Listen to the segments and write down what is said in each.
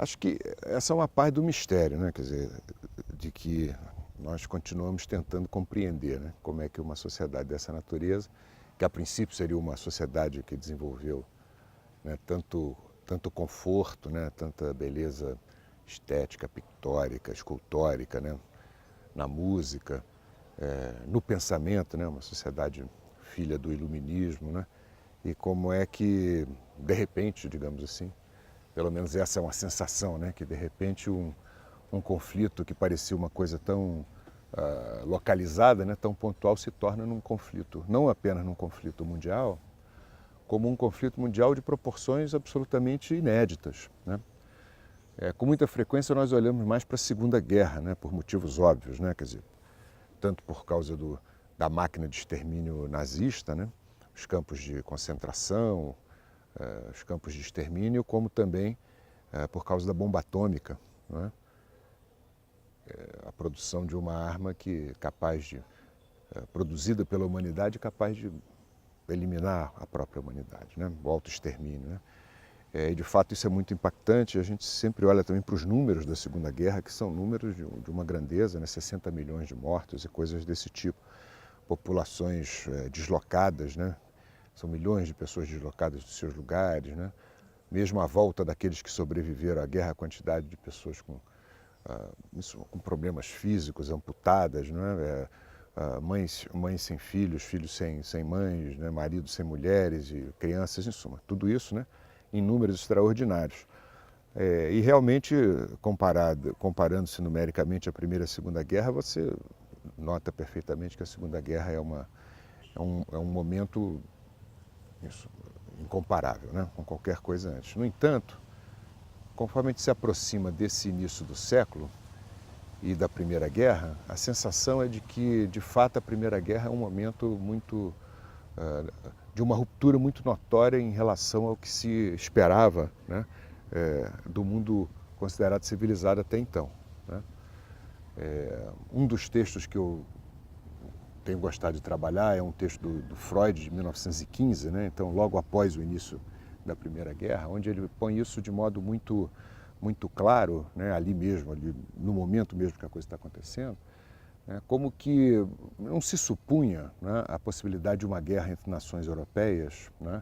Acho que essa é uma parte do mistério, né? Quer dizer, de que nós continuamos tentando compreender, né? Como é que uma sociedade dessa natureza, que a princípio seria uma sociedade que desenvolveu, né, tanto conforto, né, tanta beleza estética, pictórica, escultórica, né, na música, no pensamento, né, uma sociedade filha do iluminismo, né, e como é que, de repente, digamos assim, pelo menos essa é uma sensação, né, que de repente um conflito que parecia uma coisa tão localizada, né, tão pontual, se torna num conflito, não apenas num conflito mundial, como um conflito mundial de proporções absolutamente inéditas, né? Com muita frequência nós olhamos mais para a Segunda Guerra, né, por motivos óbvios, né, quer dizer, tanto por causa da máquina de extermínio nazista, né, os campos de concentração, os campos de extermínio, como também por causa da bomba atômica, né, a produção de uma arma que capaz de produzida pela humanidade, capaz de eliminar a própria humanidade, né, o autoextermínio, né. E de fato isso é muito impactante. A gente sempre olha também para os números da Segunda Guerra, que são números de uma grandeza, né? 60 milhões de mortos e coisas desse tipo. Populações deslocadas, né? São milhões de pessoas deslocadas dos seus lugares, né? Mesmo a volta daqueles que sobreviveram à guerra, a quantidade de pessoas com problemas físicos, amputadas, né? Mães sem filhos, filhos sem mães, né? Maridos sem mulheres e crianças, em suma. Tudo isso, né? Em números extraordinários. E realmente, comparando-se numericamente a Primeira e a Segunda Guerra, você nota perfeitamente que a Segunda Guerra é um momento incomparável, né, com qualquer coisa antes. No entanto, conforme a gente se aproxima desse início do século e da Primeira Guerra, a sensação é de que, de fato, a Primeira Guerra é um momento muito de uma ruptura muito notória em relação ao que se esperava, né, do mundo considerado civilizado até então, né. Um dos textos que eu tenho gostado de trabalhar é um texto do Freud, de 1915, né, então logo após o início da Primeira Guerra, onde ele põe isso de modo muito claro, né, ali mesmo, ali no momento mesmo que a coisa está acontecendo, como que não se supunha, né, a possibilidade de uma guerra entre nações europeias, né,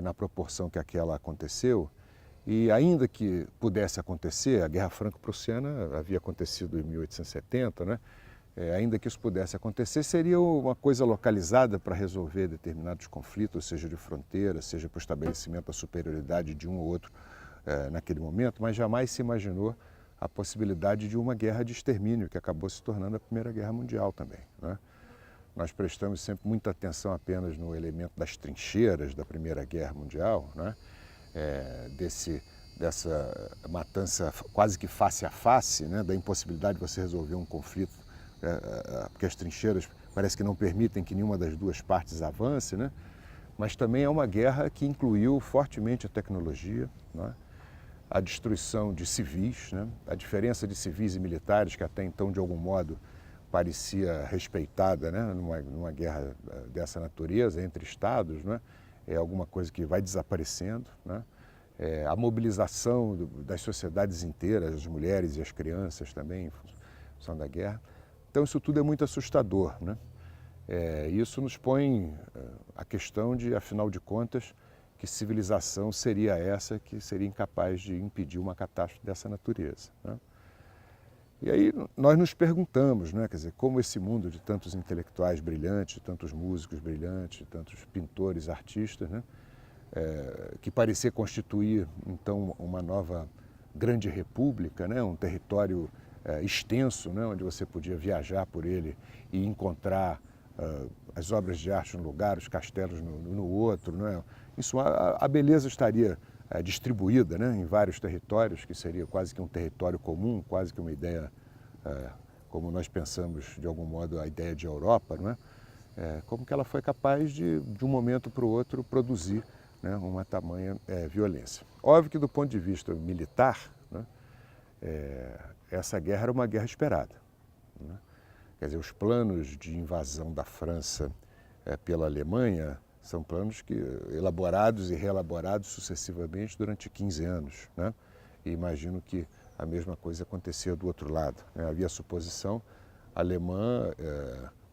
na proporção que aquela aconteceu, e ainda que pudesse acontecer, a Guerra Franco-Prussiana havia acontecido em 1870, né, ainda que isso pudesse acontecer, seria uma coisa localizada para resolver determinados conflitos, seja de fronteira, seja para o estabelecimento da superioridade de um ou outro naquele momento, mas jamais se imaginou a possibilidade de uma guerra de extermínio, que acabou se tornando a Primeira Guerra Mundial também, né? Nós prestamos sempre muita atenção apenas no elemento das trincheiras da Primeira Guerra Mundial, né? Dessa matança quase que face a face, né? Da impossibilidade de você resolver um conflito, porque as trincheiras parece que não permitem que nenhuma das duas partes avance, né? Mas também é uma guerra que incluiu fortemente a tecnologia, né? A destruição de civis, né? A diferença de civis e militares, que até então, de algum modo, parecia respeitada, né? Numa guerra dessa natureza, entre estados, né? É alguma coisa que vai desaparecendo, né? A mobilização das sociedades inteiras, as mulheres e as crianças também, em função da guerra. Então, isso tudo é muito assustador, né? Isso nos põe a questão de, afinal de contas, que civilização seria essa que seria incapaz de impedir uma catástrofe dessa natureza, né? E aí nós nos perguntamos, né, quer dizer, como esse mundo de tantos intelectuais brilhantes, de tantos músicos brilhantes, de tantos pintores, artistas, né, que parecia constituir, então, uma nova grande república, né, um território extenso, né, onde você podia viajar por ele e encontrar as obras de arte num lugar, os castelos no outro, né? Isso, a beleza estaria distribuída, né, em vários territórios, que seria quase que um território comum, quase que uma ideia, como nós pensamos, de algum modo, a ideia de Europa, não é? Como que ela foi capaz de um momento para o outro, produzir, né, uma tamanha violência. Óbvio que, do ponto de vista militar, né, essa guerra era uma guerra esperada, né? Quer dizer, os planos de invasão da França pela Alemanha são planos elaborados e reelaborados sucessivamente durante 15 anos, né? e imagino que a mesma coisa acontecia do outro lado, né? Havia a suposição alemã,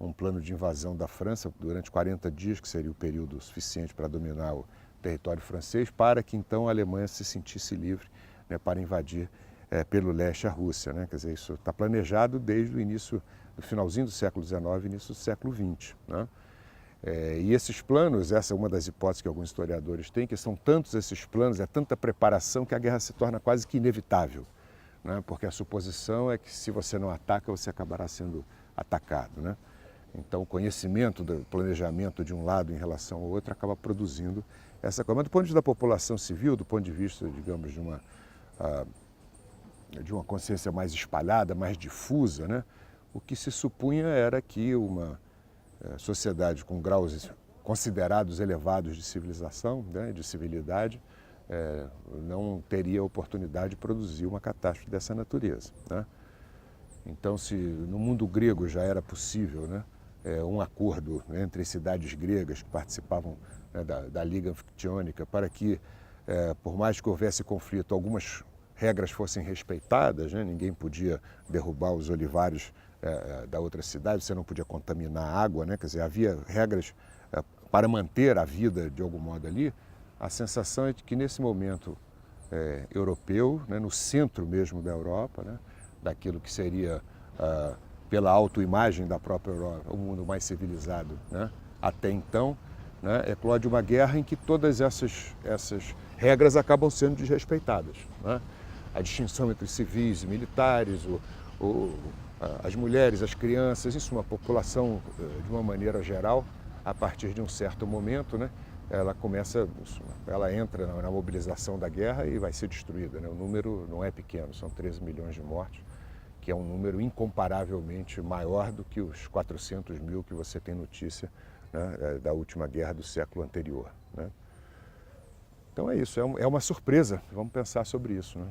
um plano de invasão da França durante 40 dias, que seria o período suficiente para dominar o território francês, para que então a Alemanha se sentisse livre, né, para invadir pelo leste a Rússia, né? Quer dizer, isso está planejado desde o início, do finalzinho do século XIX, início do século XX, né? E esses planos, essa é uma das hipóteses que alguns historiadores têm, que são tantos esses planos, é tanta preparação que a guerra se torna quase que inevitável, né? Porque a suposição é que se você não ataca, você acabará sendo atacado, né? Então o conhecimento do planejamento de um lado em relação ao outro acaba produzindo essa coisa. Mas do ponto de vista da população civil, do ponto de vista, digamos, de uma consciência mais espalhada, mais difusa, né? O que se supunha era que uma sociedade com graus considerados elevados de civilização, né, de civilidade, não teria oportunidade de produzir uma catástrofe dessa natureza, né? Então, se no mundo grego já era possível, né, um acordo entre cidades gregas que participavam, né, da Liga Anfictiônica para que, por mais que houvesse conflito, algumas regras fossem respeitadas, né? Ninguém podia derrubar os olivários da outra cidade, você não podia contaminar a água, né? Quer dizer, havia regras para manter a vida de algum modo ali. A sensação é de que nesse momento europeu, né, no centro mesmo da Europa, né, daquilo que seria, pela autoimagem da própria Europa, o mundo mais civilizado, né, até então, né, eclode uma guerra em que todas essas regras acabam sendo desrespeitadas, né? A distinção entre civis e militares, as mulheres, as crianças, isso uma população, de uma maneira geral, a partir de um certo momento, né, ela entra na mobilização da guerra e vai ser destruída, né? O número não é pequeno, são 13 milhões de mortos, que é um número incomparavelmente maior do que os 400 mil que você tem notícia, né, da última guerra do século anterior, né? Então é isso, é uma surpresa, vamos pensar sobre isso, né?